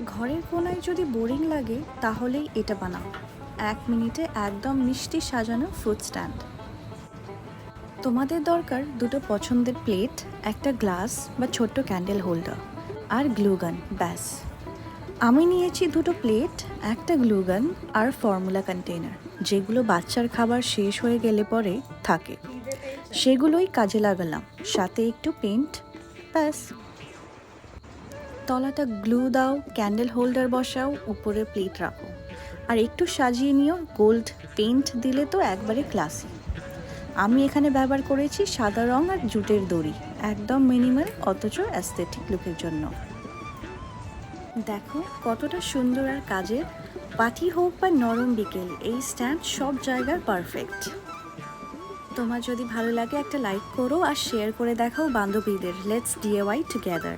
ঘরের কোনায় যদি বোরিং লাগে তাহলেই এটা বানাও। 1 মিনিটে একদম মিষ্টি সাজানো ফ্রুট স্ট্যান্ড। তোমাদের দরকার দুটো পছন্দের প্লেট, একটা গ্লাস বা ছোট্ট ক্যান্ডেল হোল্ডার আর গ্লু গান, ব্যাস। আমি নিয়েছি দুটো প্লেট, একটা গ্লু গান আর ফর্মুলা কন্টেনার, যেগুলো বাচ্চার খাবার শেষ হয়ে গেলে পরে থাকে, সেগুলোই কাজে লাগালাম, সাথে একটু পেন্ট, ব্যাস। তলাটা গ্লু দাও, ক্যান্ডেল হোল্ডার বসাও, উপরে প্লেট রাখো আর একটু সাজিয়ে নিও। গোল্ড পেন্ট দিলে তো একবারে ক্লাসি। আমি এখানে ব্যবহার করেছি সাদা রং আর জুটের দড়ি, একদম মিনিমাল অথচ অ্যাস্থেটিক লুকের জন্য। দেখো কতটা সুন্দর আর কাজের। পার্টি হোক বা নরম বিকেল, এই স্ট্যান্ড সব জায়গার পারফেক্ট। তোমার যদি ভালো লাগে একটা লাইক করো আর শেয়ার করে দেখাও বান্ধবীদের। Let's DIY together.